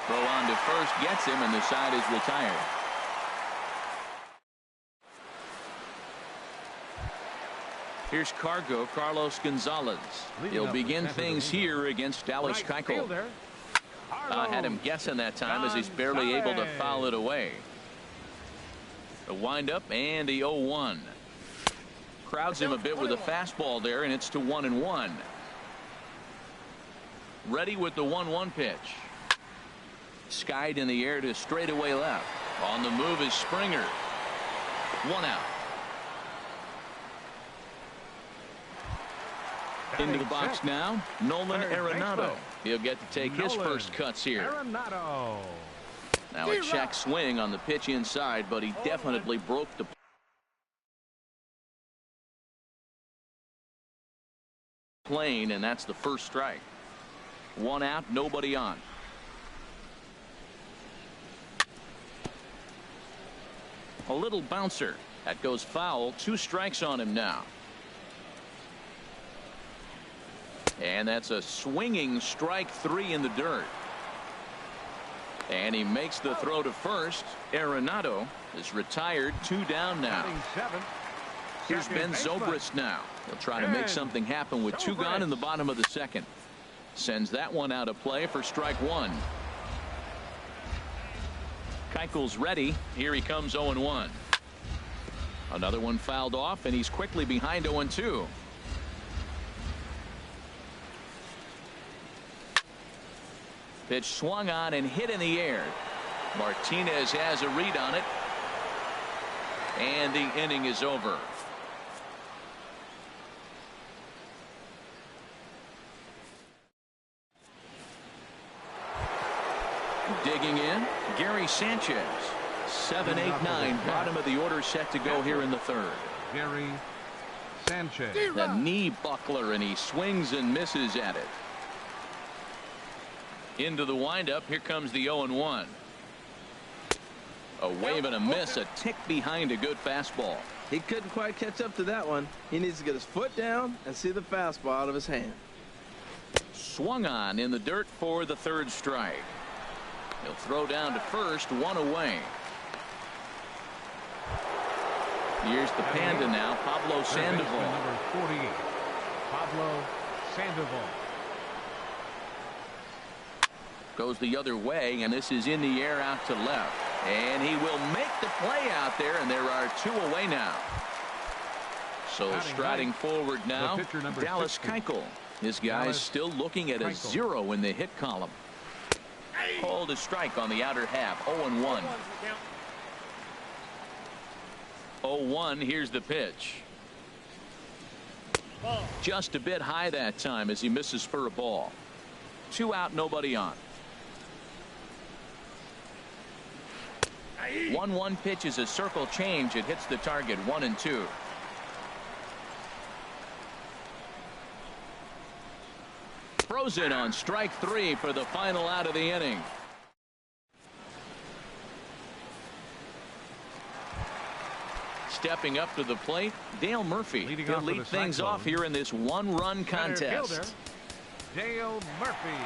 Throw on to first gets him, and the side is retired. Here's Carlos Gonzalez. He'll begin things here against Dallas Keuchel. Had him guessing that time as he's barely able to foul it away. The windup and the 0-1. Crowds him a bit with a fastball there, and it's to 1-1. Ready with the 1-1 pitch. Skied in the air to straightaway left. On the move is Springer. 1 out. Into the box now, Nolan Arenado. He'll get to take his first cuts here. Arenado. Now a check swing on the pitch inside, but he definitely broke the plane, and that's the first strike. 1 out, nobody on. A little bouncer. That goes foul. 2 strikes on him now. And that's a swinging strike 3 in the dirt. And he makes the throw to first. Arenado is retired. 2 down now. Here's Ben Zobrist now. He'll try to make something happen with 2 gone in the bottom of the second. Sends that one out of play for strike 1. Keuchel's ready. Here he comes 0-1. Another one fouled off, and he's quickly behind 0-2. Pitch swung on and hit in the air. Martinez has a read on it. And the inning is over. Digging in, Gary Sanchez. 7, 8, 9. Bottom of the order set to go here in the third. Gary Sanchez. The knee buckler, and he swings and misses at it. Into the windup. Here comes the 0-1. A wave and a miss, a tick behind a good fastball. He couldn't quite catch up to that one. He needs to get his foot down and see the fastball out of his hand. Swung on in the dirt for the third strike. He'll throw down to first, 1 away. Here's the Panda now, Pablo Sandoval. Number 48, Pablo Sandoval. Goes the other way, and this is in the air out to left. And he will make the play out there, and there are 2 away now. So striding forward now, Dallas Keuchel. This guy's still looking at a 0 in the hit column. Called a strike on the outer half. 0-1. 0-1. Here's the pitch. Just a bit high that time as he misses for a ball. 2 out, nobody on. 1-1 pitch is a circle change. It hits the target. 1-2. Throws it on strike 3 for the final out of the inning. Stepping up to the plate, Dale Murphy. He'll lead things off here in this one-run contest. Dale Murphy.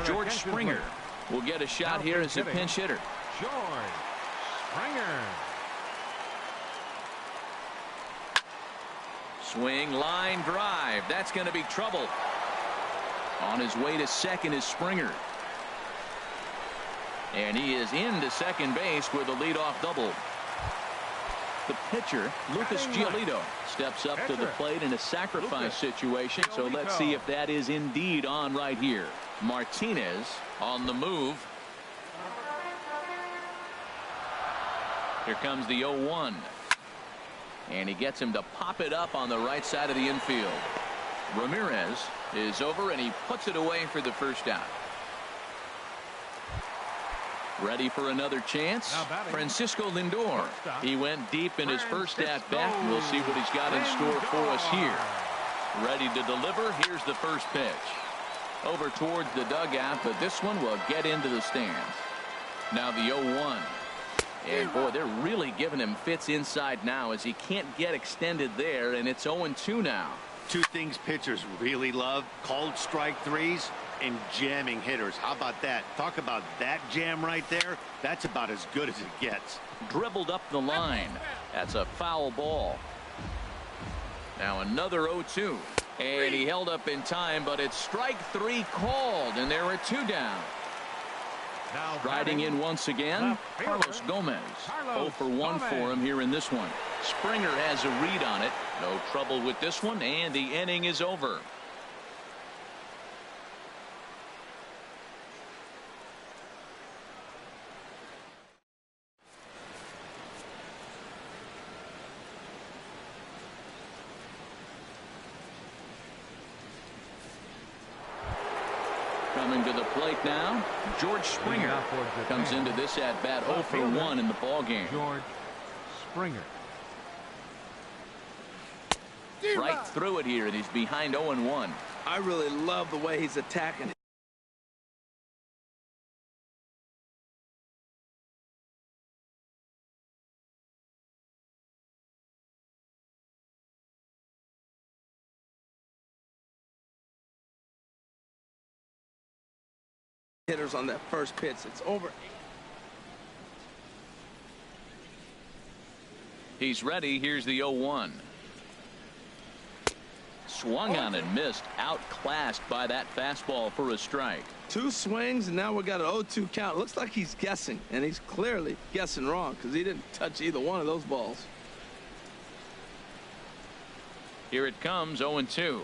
George Springer will get a shot here as a pinch hitter. George Springer. Swing, line drive. That's going to be trouble. On his way to second is Springer. And he is into second base with a leadoff double. The pitcher, Lucas Giolito, steps up to the plate in a sacrifice situation. So let's see if that is indeed on right here. Martinez on the move. Here comes the 0-1. And he gets him to pop it up on the right side of the infield. Ramirez is over and he puts it away for the first out. Ready for another chance. Francisco Lindor. He went deep in his first at bat. We'll see what he's got in store for us here. Ready to deliver. Here's the first pitch. Over towards the dugout, but this one will get into the stands. Now the 0-1. And boy, they're really giving him fits inside now as he can't get extended there, and it's 0-2 now. Two things pitchers really love: called strike threes and jamming hitters. How about that? Talk about that jam right there. That's about as good as it gets. Dribbled up the line. That's a foul ball. Now another 0-2. And he held up in time, but it's strike three called, and there are two down. Riding in once again, Carlos Gomez. 0 for 1 for him here in this one. Springer has a read on it. No trouble with this one, and the inning is over. Coming to the plate now, George Springer comes into this at bat 0 for 1 in the ball game. George Springer. Right through it here, and he's behind 0-1. I really love the way he's attacking. Hitters on that first pitch. It's over. He's ready. Here's the 0-1. Swung on and missed. Outclassed by that fastball for a strike. Two swings, and now we got an 0-2 count. Looks like he's guessing, and he's clearly guessing wrong because he didn't touch either one of those balls. Here it comes, 0-2.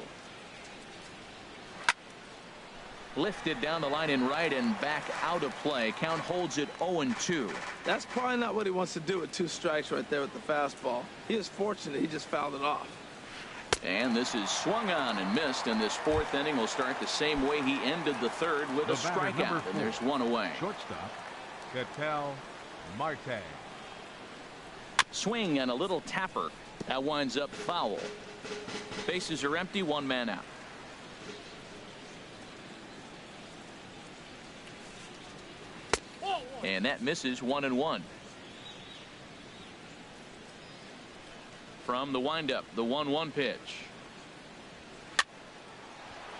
Lifted down the line in right and back out of play. Count holds it 0-2. That's probably not what he wants to do with two strikes right there with the fastball. He is fortunate he just fouled it off. And this is swung on and missed, and this fourth inning will start the same way he ended the third with a strikeout, and there's one away. Shortstop, Ketel Marte. Swing and a little tapper. That winds up foul. Bases are empty, one man out. And that misses 1-1. From the windup, the 1-1 pitch.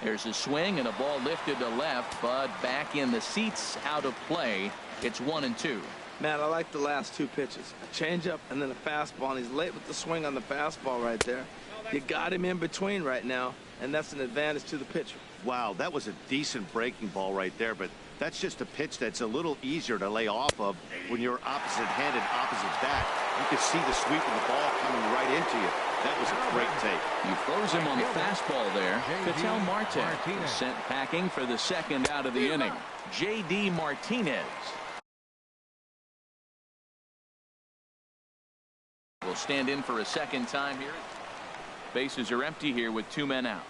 There's a swing and a ball lifted to left, but back in the seats, out of play. It's 1-2. Matt, I like the last two pitches. A changeup and then a fastball, and he's late with the swing on the fastball right there. You got him in between right now, and that's an advantage to the pitcher. Wow, that was a decent breaking ball right there, but that's just a pitch that's a little easier to lay off of when you're opposite handed, opposite bat. You can see the sweep of the ball coming right into you. That was a great take. You froze him on the fastball there. Ketel Marte is sent packing for the second out of the inning. J.D. Martinez will stand in for a second time here. Bases are empty here with two men out.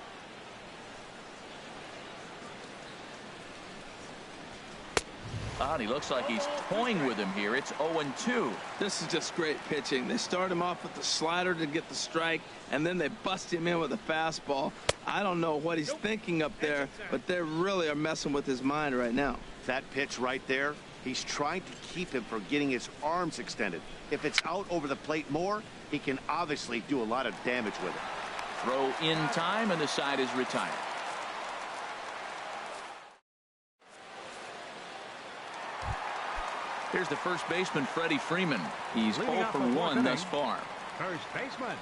And he looks like he's toying with him here. It's 0-2. This is just great pitching. They start him off with the slider to get the strike, and then they bust him in with a fastball. I don't know what he's thinking up there, but they really are messing with his mind right now. That pitch right there, He's trying to keep him from getting his arms extended. If it's out over the plate more, he can obviously do a lot of damage with it. Throw in time, and the side is retired. Here's the first baseman, Freddie Freeman. He's 0 for 1 thus far. First baseman,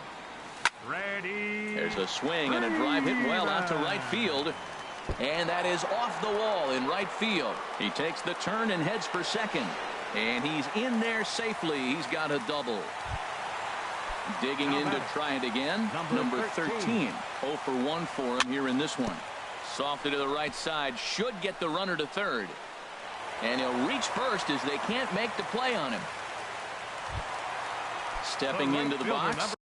Freddie. There's a swing and a drive hit well out to right field. And that is off the wall in right field. He takes the turn and heads for second. And he's in there safely. He's got a double. Digging in to try it again. Number 13. 0 for 1 for him here in this one. Softly to the right side. Should get the runner to third. And he'll reach first as they can't make the play on him. Stepping into the box,